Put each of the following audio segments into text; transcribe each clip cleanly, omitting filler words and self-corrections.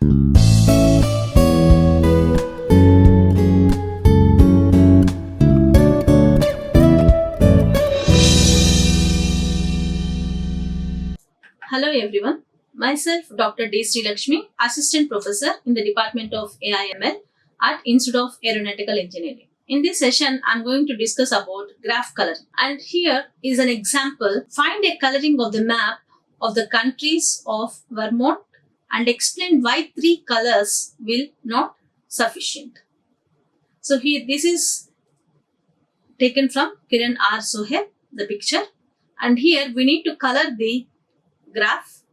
Hello everyone. Myself Dr. D. Sri Lakshmi, Assistant Professor in the Department of AIML at Institute of Aeronautical Engineering. In this session, I'm going to discuss about graph coloring. And here is an example. Find a coloring of the map of the countries of Vermont and explain why three colors will not sufficient. So here this is taken from Kiran R. Sohail, the picture. And here we need to color the graph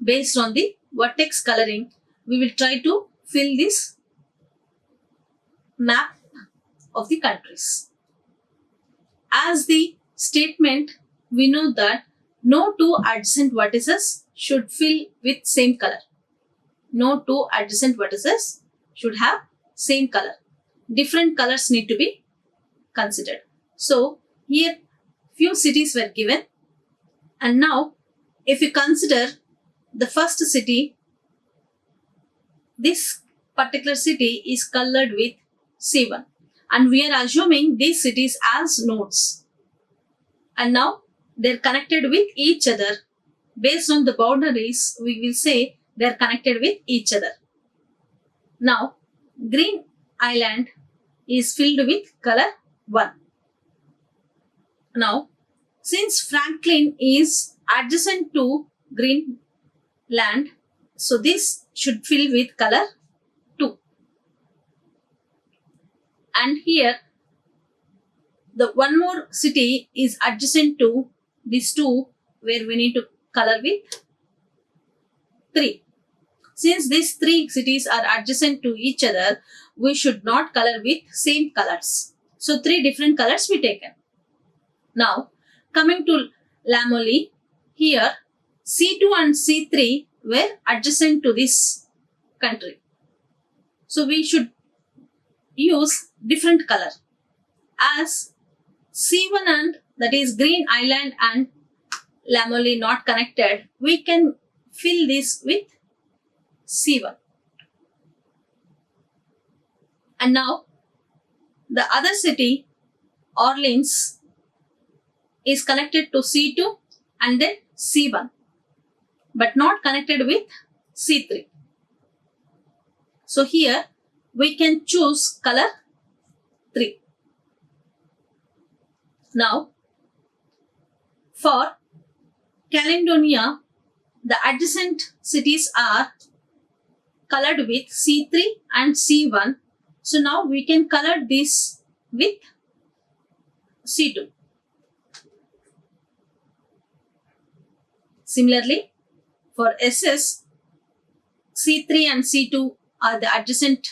based on the vertex coloring. We will try to fill this map of the countries. As the statement, we know that no two adjacent vertices should fill with same color. No two adjacent vertices should have same color. Different colors need to be considered. So here few cities were given, and now if you consider the first city, this particular city is colored with C1, and we are assuming these cities as nodes, and now they're connected with each other. Based on the boundaries, we will say they're connected with each other. Now Green Island is filled with color 1. Now since Franklin is adjacent to Greenland, so this should fill with color 2. And here the one more city is adjacent to these two, where we need to color with 3. Since these three cities are adjacent to each other, we should not color with same colors. So 3 different colors we taken. Now coming to Lamoli, here C2 and C3 were adjacent to this country. So we should use different color. As C1 and that is Green Island and Lamoli not connected, we can fill this with C1. And now the other city, Orleans, is connected to C2 and then C1, but not connected with C3. So here we can choose color 3. Now for Caledonia, the adjacent cities are colored with C3 and C1. So now we can color this with C2. Similarly, for SS, C3 and C2 are the adjacent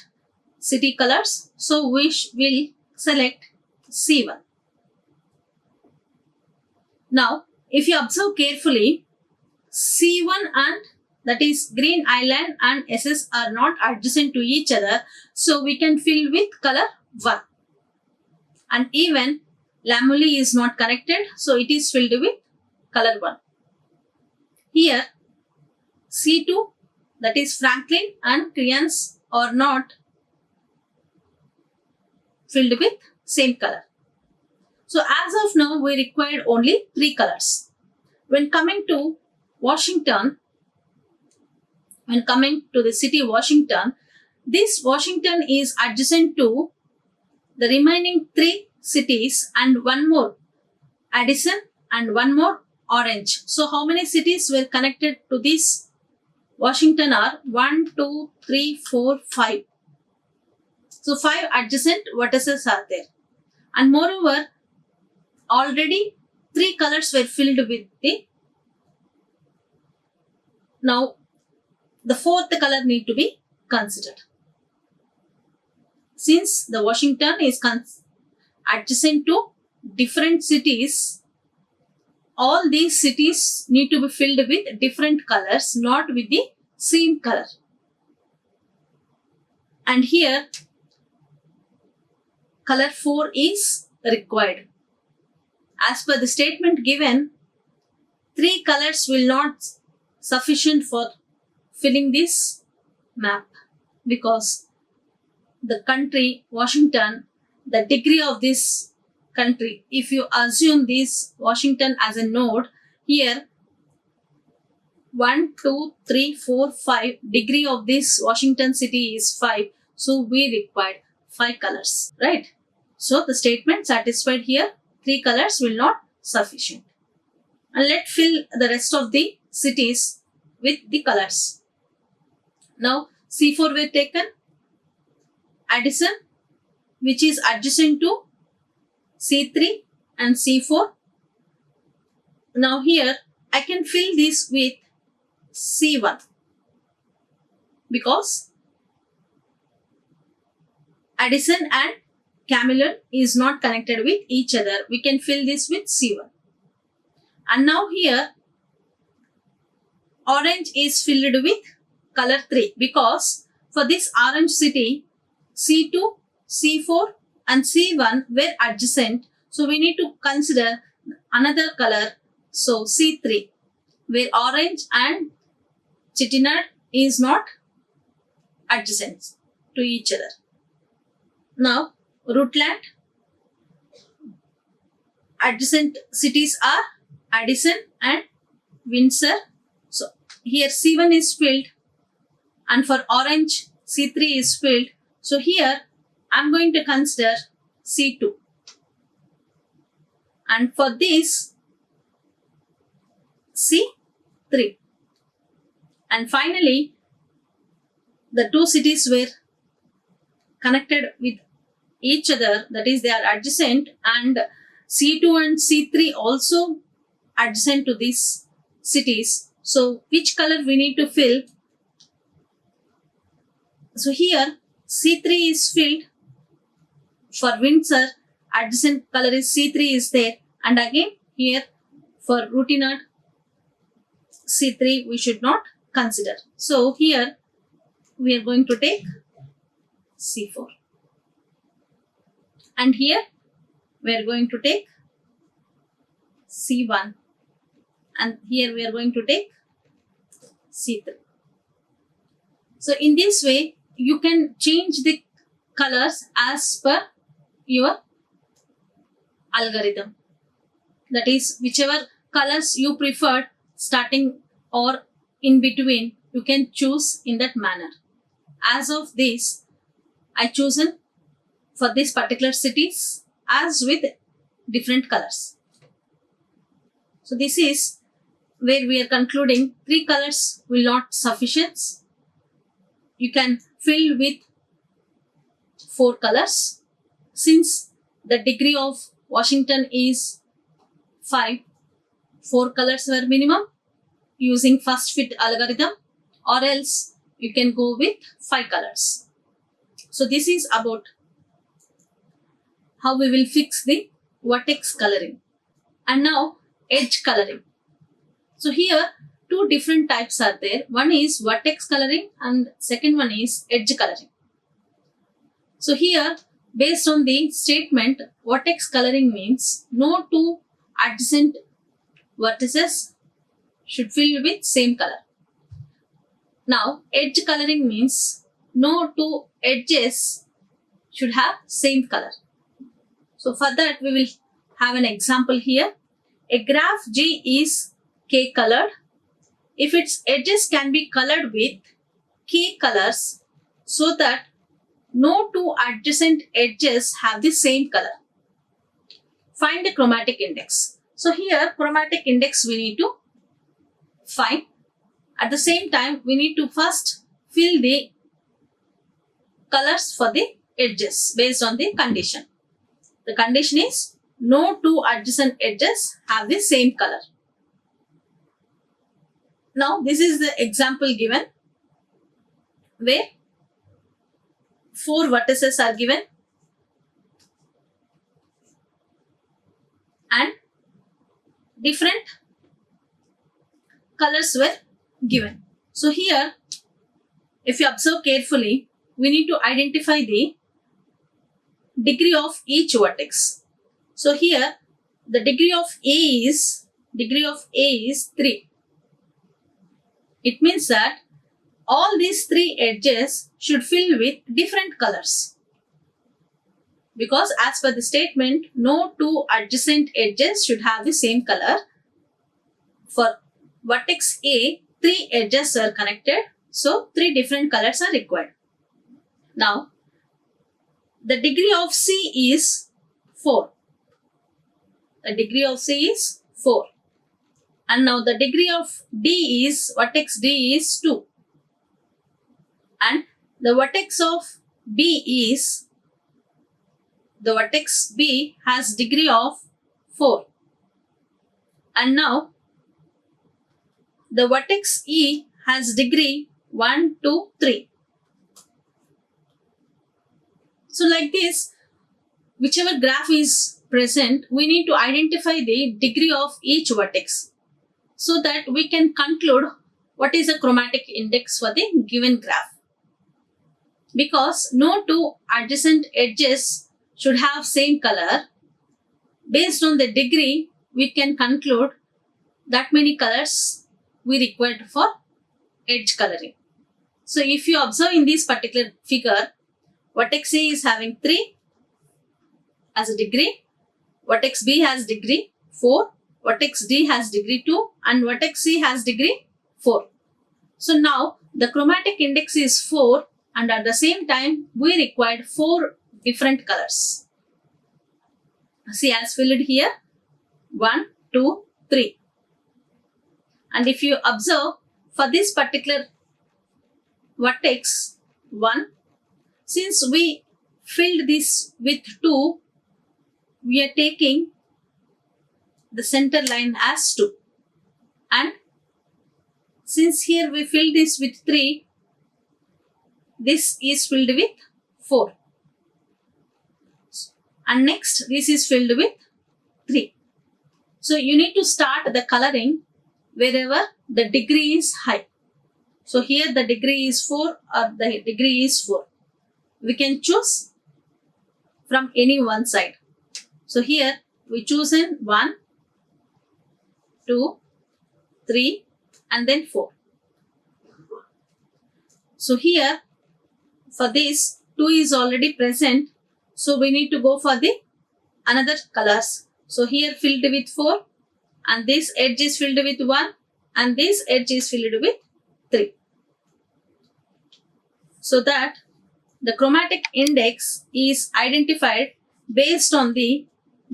city colors. So we will select C1. Now, if you observe carefully, C1 and that is Green Island and SS are not adjacent to each other. So we can fill with color 1. And even Lamoli is not connected. So it is filled with color 1. Here C2, that is Franklin and Crayons, are not filled with same color. So as of now, we required only 3 colors. When coming to Washington, when coming to the city Washington, this Washington is adjacent to the remaining 3 cities and one more Addison and one more Orange. So how many cities were connected to this Washington are 1, 2, 3, 4, 5. So 5 adjacent vertices are there. And moreover, already 3 colors were filled with the. Now the 4th color need to be considered. Since the Washington is adjacent to different cities, all these cities need to be filled with different colors, not with the same color. And here color 4 is required. As per the statement given, 3 colors will not sufficient for filling this map, because the country Washington, the degree of this country, if you assume this Washington as a node, here 1, 2, 3, 4, 5 degree of this Washington city is 5. So we required 5 colors, right? So the statement satisfied here, 3 colors will not sufficient. And let's fill the rest of the cities with the colors. Now C4 were taken, Addison, which is adjacent to C3 and C4. Now here I can fill this with C1 because Addison and Camillon is not connected with each other. We can fill this with C1. And now here orange is filled with color 3 because for this orange city C2, C4 and C1 were adjacent. So we need to consider another color. So C3 where orange and Chettinad is not adjacent to each other. Now Rutland, adjacent cities are Addison and Windsor. So here C1 is filled and for orange C3 is filled. So here I am going to consider C2. And for this C3. And finally, the two cities were connected with each other, that is they are adjacent, and C2 and C3 also adjacent to these cities. So which color we need to fill? So here C3 is filled. For Windsor, adjacent color is C3 is there, and again here for Rutland C3 we should not consider. So here we are going to take C4. And here we are going to take C1. And here we are going to take C3. So in this way, you can change the colors as per your algorithm. That is, whichever colors you preferred starting or in between, you can choose in that manner. As of this, I chosen for this particular cities as with different colors. So this is where we are concluding 3 colors will not sufficient. You can fill with 4 colors. Since the degree of Washington is 5, 4 colors were minimum using first fit algorithm, or else you can go with 5 colors. So this is about how we will fix the vertex coloring. And now edge coloring. So here 2 different types are there. One is vertex coloring and second one is edge coloring. So here, based on the statement, vertex coloring means no 2 adjacent vertices should fill with same color. Now edge coloring means no 2 edges should have same color. So for that we will have an example here. A graph G is K colored if its edges can be colored with K colors so that no 2 adjacent edges have the same color. Find the chromatic index. So here chromatic index we need to find. At the same time, we need to first fill the colors for the edges based on the condition. The condition is no 2 adjacent edges have the same color. Now this is the example given where 4 vertices are given and different colors were given. So here, if you observe carefully, we need to identify the degree of each vertex. So here, the degree of A is 3. It means that all these three edges should fill with different colors. Because as per the statement, no two adjacent edges should have the same color. For vertex A, three edges are connected, so three different colors are required. Now, the degree of C is 4. The degree of C is 4. And now the degree of D is, vertex D is 2. And the vertex of B is, the vertex B has degree of 4. And now the vertex E has degree 1, 2, 3. So like this, whichever graph is present, we need to identify the degree of each vertex so that we can conclude what is the chromatic index for the given graph. Because no two adjacent edges should have same color, based on the degree, we can conclude that many colors we required for edge coloring. So if you observe in this particular figure, vertex A is having 3 as a degree, vertex B has degree 4, vertex D has degree 2, and vertex C has degree 4. So now the chromatic index is 4, and at the same time we required 4 different colors. See, as filled here 1, 2, 3. And if you observe for this particular vertex 1, since we filled this with 2, we are taking the center line as 2. And since here we filled this with 3, this is filled with 4. And next this is filled with 3. So you need to start the coloring wherever the degree is high. So here the degree is 4 or the degree is 4. We can choose from any one side. So here we choose in 1, 2, 3 and then 4. So here for this 2 is already present. So we need to go for the another colors. So here filled with 4 and this edge is filled with 1 and this edge is filled with 3. So that the chromatic index is identified based on the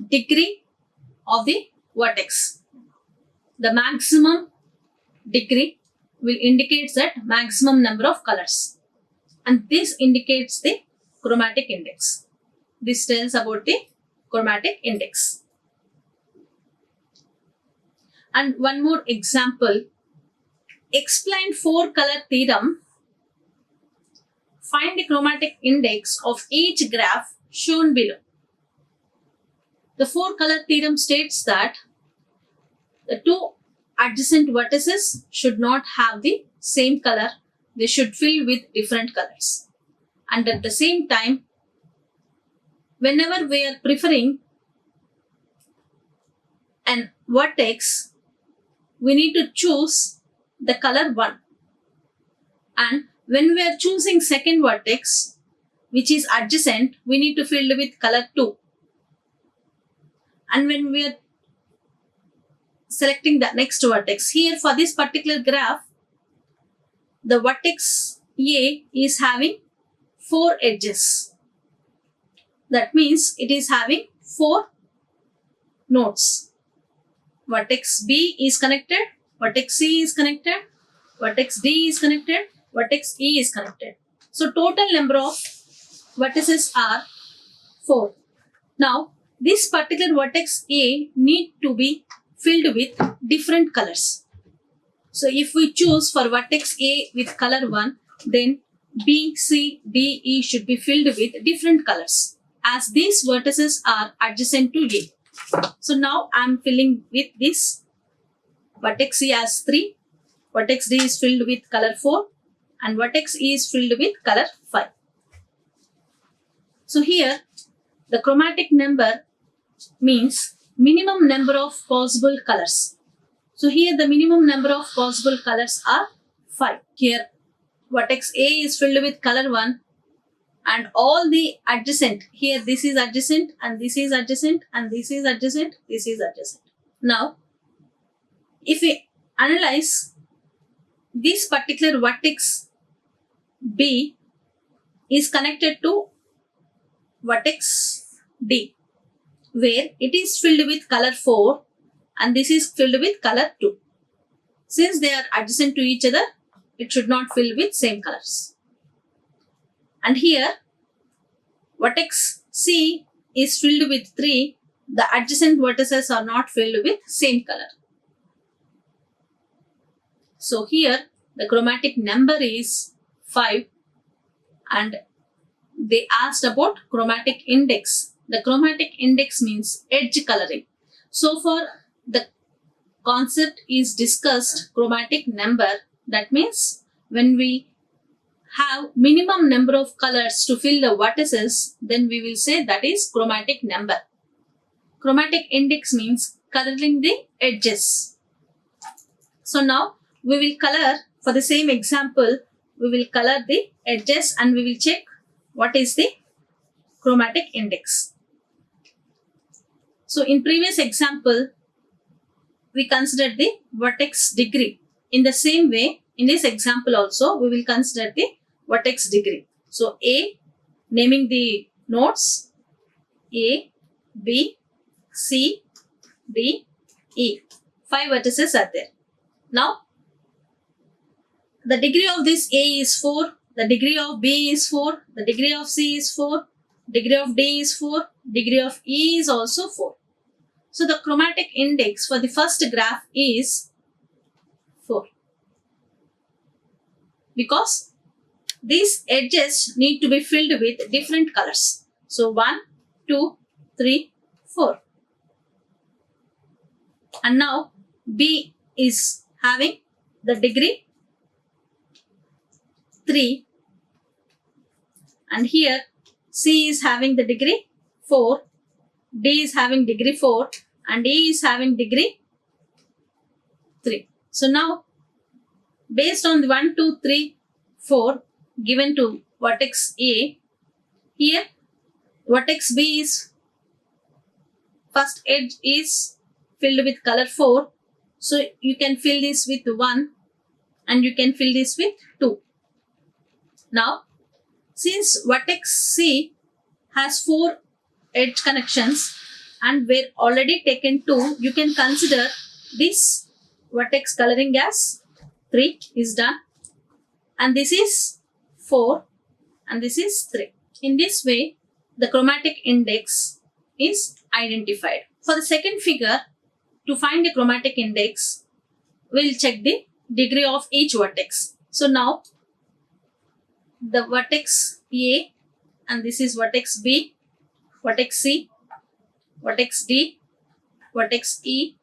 degree of the vertex. The maximum degree will indicate that maximum number of colors, and this indicates the chromatic index. This tells about the chromatic index. And one more example. Explain 4-color theorem. Find the chromatic index of each graph shown below. The 4-color theorem states that the two adjacent vertices should not have the same color. They should fill with different colors. And at the same time, whenever we are preferring an vertex, we need to choose the color 1. And when we are choosing second vertex, which is adjacent, we need to fill with color 2. And when we are selecting the next vertex, here for this particular graph, the vertex A is having 4 edges. That means it is having 4 nodes. Vertex B is connected, vertex C is connected, vertex D is connected, vertex E is connected. So total number of vertices are 4. Now this particular vertex A need to be filled with different colors. So if we choose for vertex A with color 1, then B, C, D, E should be filled with different colors, as these vertices are adjacent to A. So now I am filling with this. Vertex C as 3, vertex D is filled with color 4 and vertex E is filled with color 5. So here the chromatic number means minimum number of possible colors. So here the minimum number of possible colors are 5. Here vertex A is filled with color 1 and all the adjacent, here this is adjacent and this is adjacent and this is adjacent, this is adjacent. Now, if we analyze this particular vertex B is connected to vertex D, where it is filled with color 4 and this is filled with color 2. Since they are adjacent to each other, it should not fill with same colors. And here, vertex C is filled with 3. The adjacent vertices are not filled with same color. So here, the chromatic number is 5 and they asked about chromatic index. The chromatic index means edge coloring. So far, the concept is discussed chromatic number. That means when we have minimum number of colors to fill the vertices, then we will say that is chromatic number. Chromatic index means coloring the edges. So now we will color, for the same example, we will color the edges and we will check what is the chromatic index. So in previous example, we considered the vertex degree. In the same way, in this example also, we will consider the vertex degree. So A, naming the nodes, A, B, C, D, E. 5 vertices are there. Now, the degree of this A is 4, the degree of B is 4, the degree of C is 4, degree of D is 4, degree of E is also 4. So the chromatic index for the first graph is 4. Because these edges need to be filled with different colors. So 1, 2, 3, 4. And now B is having the degree 3 and here C is having the degree 4, D is having degree 4 and E is having degree 3. So now based on the 1, 2, 3, 4 given to vertex A, here vertex B is first edge is filled with color 4. So you can fill this with 1 and you can fill this with 2. Now, since vertex C has 4 edge connections and were already taken 2, you can consider this vertex coloring as 3 is done and this is 4 and this is 3. In this way, the chromatic index is identified. For the second figure, to find the chromatic index, we'll check the degree of each vertex. So now, the vertex A and this is vertex B, vertex C, vertex D, vertex E,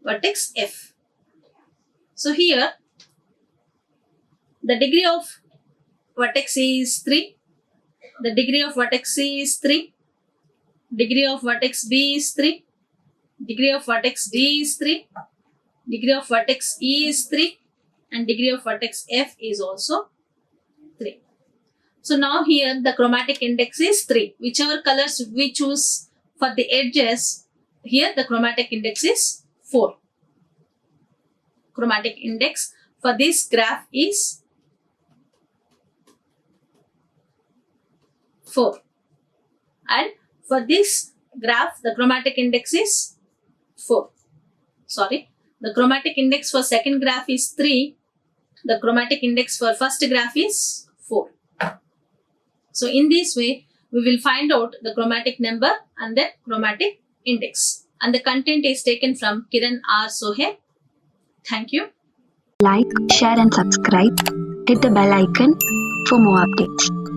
vertex F. So here, the degree of vertex A is 3, the degree of vertex C is 3, degree of vertex B is 3, degree of vertex D is 3, degree of vertex E is 3 and degree of vertex F is also 3. So now here the chromatic index is 3. Whichever colors we choose for the edges, here the chromatic index is 4. Chromatic index for this graph is 4. And for this graph, the chromatic index is 4. Sorry, the chromatic index for second graph is 3. The chromatic index for first graph is 4. So in this way, we will find out the chromatic number and the chromatic index. And the content is taken from Kiran R. Sohe. Thank you. Like, share and subscribe. Hit the bell icon for more updates.